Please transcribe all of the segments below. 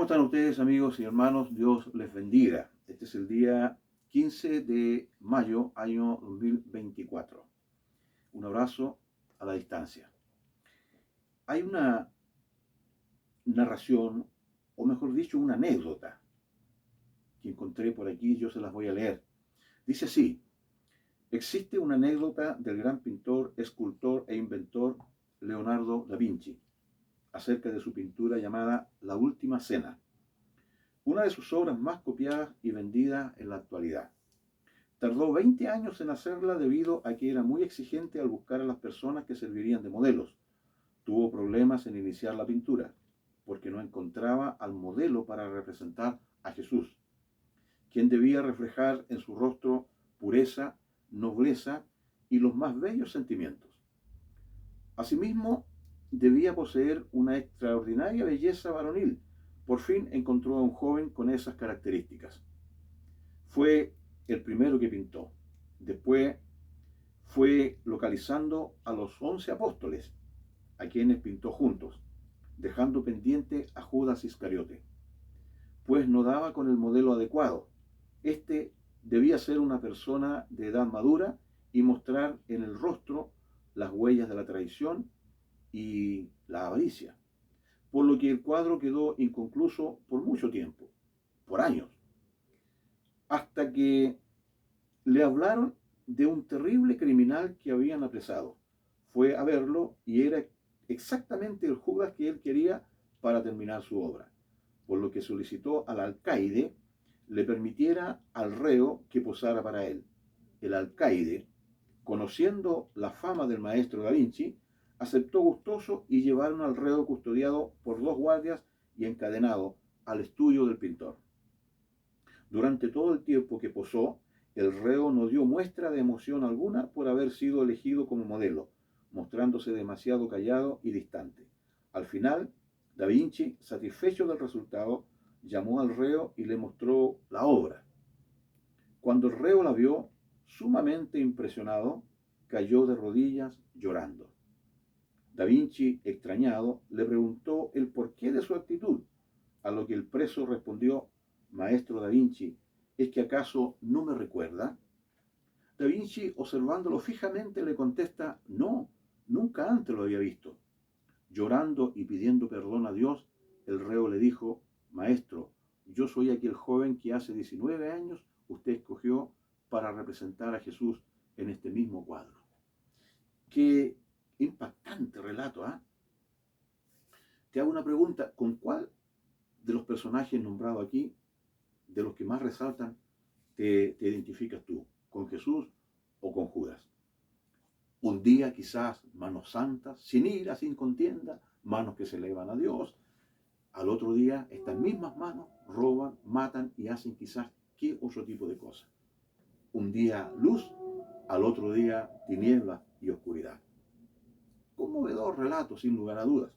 ¿Cómo están ustedes, amigos y hermanos? Dios les bendiga. Este es el día 15 de mayo, año 2024. Un abrazo a la distancia. Hay una narración, o mejor dicho, una anécdota que encontré por aquí, yo se las voy a leer. Dice así: existe una anécdota del gran pintor, escultor e inventor Leonardo da Vinci acerca de su pintura llamada La Última Cena, una de sus obras más copiadas y vendidas en la actualidad. Tardó 20 años en hacerla debido a que era muy exigente al buscar a las personas que servirían de modelos. Tuvo problemas en iniciar la pintura, porque no encontraba al modelo para representar a Jesús, quien debía reflejar en su rostro pureza, nobleza y los más bellos sentimientos. Asimismo, debía poseer una extraordinaria belleza varonil. Por fin encontró a un joven con esas características. Fue el primero que pintó. Después fue localizando a los 11 apóstoles, a quienes pintó juntos, dejando pendiente a Judas Iscariote, pues no daba con el modelo adecuado. Este debía ser una persona de edad madura y mostrar en el rostro las huellas de la traición y la avaricia, por lo que el cuadro quedó inconcluso por mucho tiempo, por años, hasta que le hablaron de un terrible criminal que habían apresado. Fue a verlo y era exactamente el Judas que él quería para terminar su obra, por lo que solicitó al alcaide le permitiera al reo que posara para él. El alcaide, conociendo la fama del maestro da Vinci, aceptó gustoso y llevaron al reo custodiado por 2 guardias y encadenado al estudio del pintor. Durante todo el tiempo que posó, el reo no dio muestra de emoción alguna por haber sido elegido como modelo, mostrándose demasiado callado y distante. Al final, Da Vinci, satisfecho del resultado, llamó al reo y le mostró la obra. Cuando el reo la vio, sumamente impresionado, cayó de rodillas llorando. Da Vinci, extrañado, le preguntó el porqué de su actitud, a lo que el preso respondió: Maestro Da Vinci, ¿es que acaso no me recuerda? Da Vinci, observándolo fijamente, le contesta: no, nunca antes lo había visto. Llorando y pidiendo perdón a Dios, el reo le dijo: Maestro, yo soy aquel joven que hace 19 años usted escogió para representar a Jesús en este mismo cuadro. Qué impactante relato, ¿eh? Te hago una pregunta: ¿con cuál de los personajes nombrados aquí, de los que más resaltan, te identificas tú? ¿Con Jesús o con Judas? Un día quizás manos santas, sin ira, sin contienda, manos que se elevan a Dios. Al otro día estas mismas manos roban, matan y hacen quizás qué otro tipo de cosas. Un día luz, al otro día tiniebla y oscuridad. Conmovedor relato, sin lugar a dudas.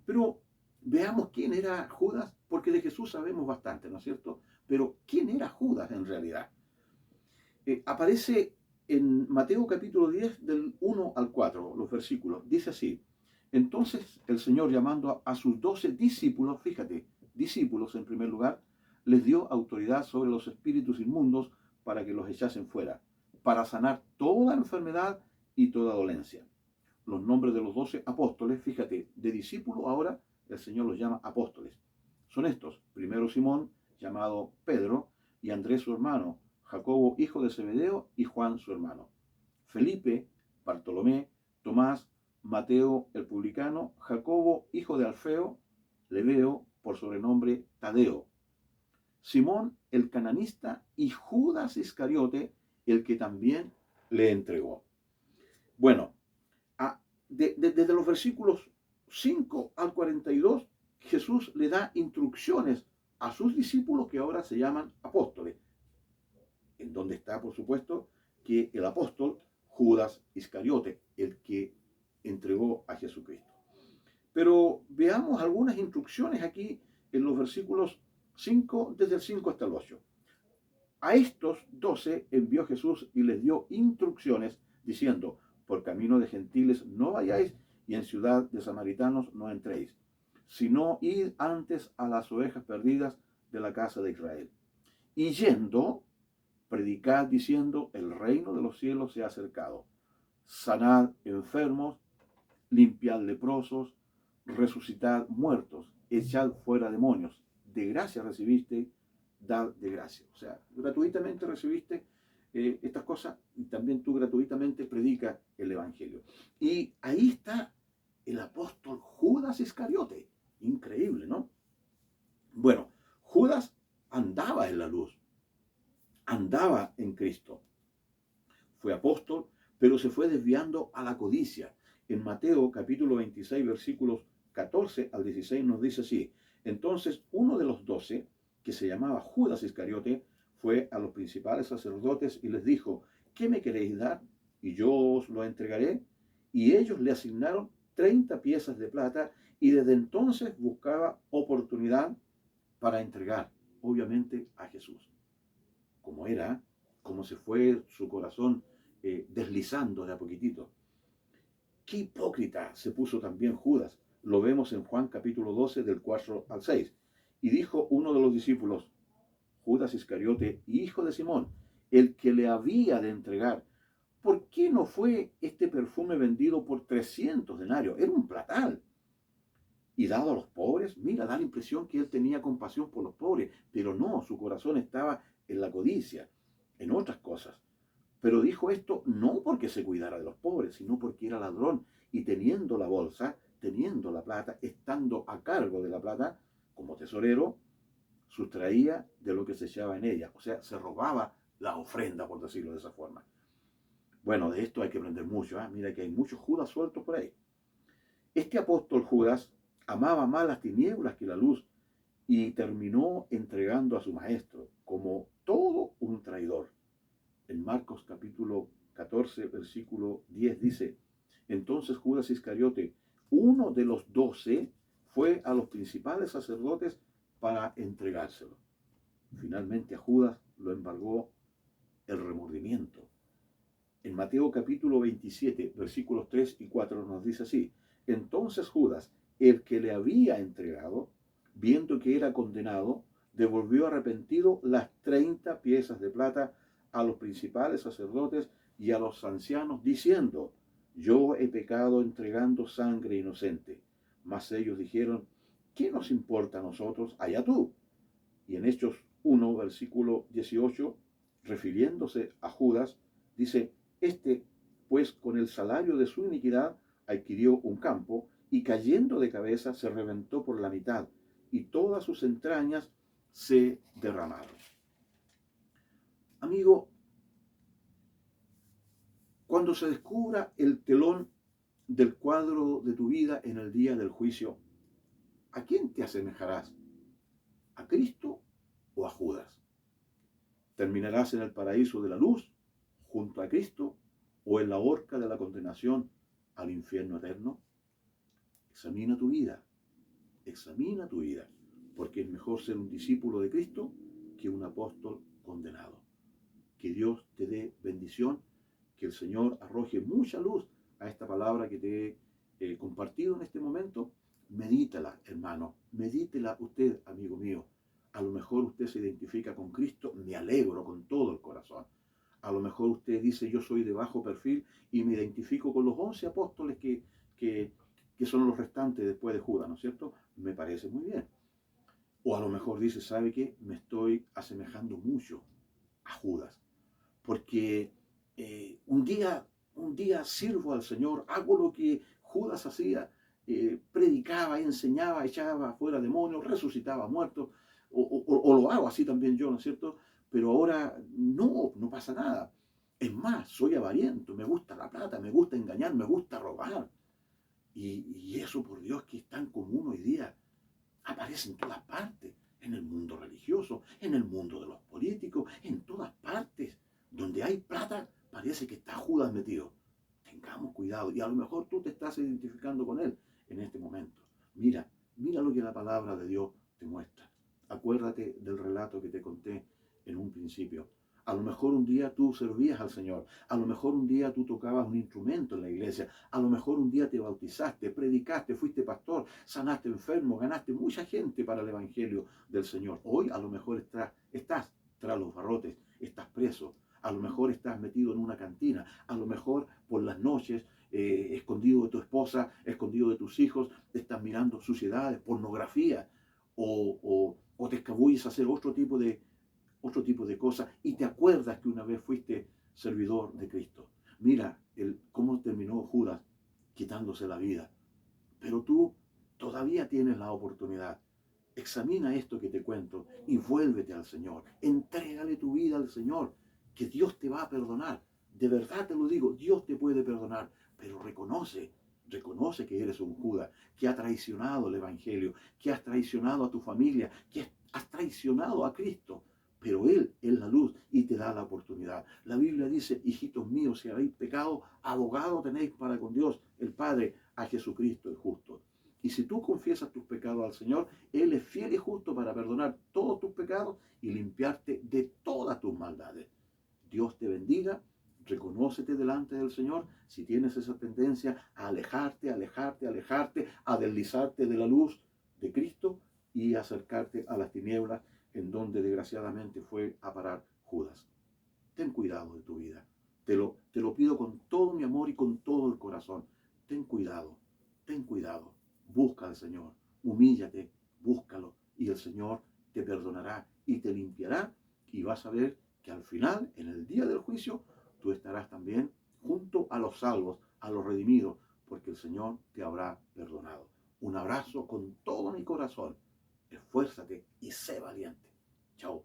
Pero veamos quién era Judas, porque de Jesús sabemos bastante, ¿no es cierto? Pero ¿quién era Judas en realidad? Aparece en Mateo capítulo 10 del 1 al 4, los versículos. Dice así: entonces el Señor, llamando a sus 12 discípulos, fíjate, discípulos en primer lugar, les dio autoridad sobre los espíritus inmundos para que los echasen fuera, para sanar toda enfermedad y toda dolencia. Los nombres de los 12 apóstoles, fíjate, de discípulo ahora el Señor los llama apóstoles. Son estos: primero Simón, llamado Pedro, y Andrés su hermano, Jacobo hijo de Zebedeo y Juan su hermano, Felipe, Bartolomé, Tomás, Mateo el publicano, Jacobo hijo de Alfeo, Lebeo por sobrenombre Tadeo, Simón el cananista y Judas Iscariote, el que también le entregó. Bueno, desde los versículos 5 al 42, Jesús le da instrucciones a sus discípulos que ahora se llaman apóstoles, en donde está, por supuesto, que el apóstol Judas Iscariote, el que entregó a Jesucristo. Pero veamos algunas instrucciones aquí en los versículos 5, desde el 5 hasta el 8. A estos 12 envió Jesús y les dio instrucciones diciendo: por camino de gentiles no vayáis y en ciudad de samaritanos no entréis, sino id antes a las ovejas perdidas de la casa de Israel. Y yendo, predicad diciendo, el reino de los cielos se ha acercado. Sanad enfermos, limpiad leprosos, resucitad muertos, echad fuera demonios. De gracia recibiste, dad de gracia. O sea, gratuitamente recibiste estas cosas y también tú gratuitamente predicas el Evangelio. Y ahí está el apóstol Judas Iscariote. Increíble, ¿no? Bueno, Judas andaba en la luz, andaba en Cristo. Fue apóstol, pero se fue desviando a la codicia. En Mateo capítulo 26, versículos 14 al 16 nos dice así: entonces uno de los 12, que se llamaba Judas Iscariote, fue a los principales sacerdotes y les dijo, ¿qué me queréis dar? Y yo os lo entregaré. Y ellos le asignaron 30 piezas de plata y desde entonces buscaba oportunidad para entregar, obviamente, a Jesús. Como se fue su corazón deslizando de a poquitito. Qué hipócrita se puso también Judas. Lo vemos en Juan capítulo 12 del 4 al 6. Y dijo uno de los discípulos, Judas Iscariote, hijo de Simón, el que le había de entregar, ¿por qué no fue este perfume vendido por 300 denarios? Era un platal. Y dado a los pobres, mira, da la impresión que él tenía compasión por los pobres, pero no, su corazón estaba en la codicia, en otras cosas. Pero dijo esto no porque se cuidara de los pobres, sino porque era ladrón y teniendo la bolsa, teniendo la plata, estando a cargo de la plata, como tesorero, sustraía de lo que se echaba en ella. O sea, se robaba la ofrenda, por decirlo de esa forma. Bueno, de esto hay que aprender mucho. Mira que hay muchos Judas sueltos por ahí. Este apóstol Judas amaba más las tinieblas que la luz y terminó entregando a su maestro como todo un traidor. En Marcos capítulo 14, versículo 10 dice, entonces Judas Iscariote, uno de los 12, fue a los principales sacerdotes para entregárselo. Finalmente a Judas lo embargó el remordimiento. En Mateo capítulo 27, versículos 3 y 4 nos dice así, entonces Judas, el que le había entregado, viendo que era condenado, devolvió arrepentido las 30 piezas de plata a los principales sacerdotes y a los ancianos, diciendo, yo he pecado entregando sangre inocente. Mas ellos dijeron, ¿qué nos importa a nosotros? Allá tú. Y en Hechos 1, versículo 18, refiriéndose a Judas, dice, este, pues con el salario de su iniquidad adquirió un campo y cayendo de cabeza se reventó por la mitad y todas sus entrañas se derramaron. Amigo, cuando se descubra el telón del cuadro de tu vida en el día del juicio, ¿a quién te asemejarás? ¿A Cristo o a Judas? ¿Terminarás en el paraíso de la luz, junto a Cristo, o en la horca de la condenación al infierno eterno? Examina tu vida, porque es mejor ser un discípulo de Cristo que un apóstol condenado. Que Dios te dé bendición, que el Señor arroje mucha luz a esta palabra que te he compartido en este momento. Medítala, hermano, medítela usted, amigo mío. A lo mejor usted se identifica con Cristo, me alegro con todo el corazón. A lo mejor usted dice, yo soy de bajo perfil y me identifico con los 11 apóstoles que son los restantes después de Judas, ¿no es cierto? Me parece muy bien. O a lo mejor dice, ¿sabe qué? Me estoy asemejando mucho a Judas, porque un día sirvo al Señor, hago lo que Judas hacía, predicaba, enseñaba, echaba fuera demonios, resucitaba muertos, o lo hago así también yo, ¿no es cierto? Pero ahora no pasa nada. Es más, soy avariento, me gusta la plata, me gusta engañar, me gusta robar. Y eso, por Dios, que es tan común hoy día, aparece en todas partes, en el mundo religioso, en el mundo de los políticos, en todas partes. Donde hay plata, parece que está Judas metido. Tengamos cuidado. Y a lo mejor tú te estás identificando con él en este momento. Mira lo que la palabra de Dios te muestra. Acuérdate del relato que te conté en un principio. A lo mejor un día tú servías al Señor. A lo mejor un día tú tocabas un instrumento en la iglesia. A lo mejor un día te bautizaste, predicaste, fuiste pastor, sanaste enfermo, ganaste mucha gente para el Evangelio del Señor. Hoy a lo mejor estás tras los barrotes, estás preso. A lo mejor estás metido en una cantina. A lo mejor por las noches, escondido de tu esposa, escondido de tus hijos, te estás mirando suciedades, pornografía, o te escabulles a hacer otro tipo de cosas y te acuerdas que una vez fuiste servidor de Cristo. Mira cómo terminó Judas quitándose la vida. Pero tú todavía tienes la oportunidad. Examina esto que te cuento y vuélvete al Señor. Entrégale tu vida al Señor, que Dios te va a perdonar. De verdad te lo digo, Dios te puede perdonar, pero reconoce que eres un Judas, que ha traicionado el Evangelio, que has traicionado a tu familia, que has traicionado a Cristo. Pero Él es la luz y te da la oportunidad. La Biblia dice, hijitos míos, si habéis pecado, abogado tenéis para con Dios, el Padre, a Jesucristo el justo. Y si tú confiesas tus pecados al Señor, Él es fiel y justo para perdonar todos tus pecados y limpiarte de todas tus maldades. Dios te bendiga, reconócete delante del Señor. Si tienes esa tendencia a alejarte, a deslizarte de la luz de Cristo y acercarte a las tinieblas en donde desgraciadamente fue a parar Judas. Ten cuidado de tu vida. Te lo pido con todo mi amor y con todo el corazón. Ten cuidado, ten cuidado. Busca al Señor, humíllate, búscalo y el Señor te perdonará y te limpiará y vas a ver que al final, en el día del juicio, tú estarás también junto a los salvos, a los redimidos, porque el Señor te habrá perdonado. Un abrazo con todo mi corazón. Esfuérzate y sé valiente. Chao.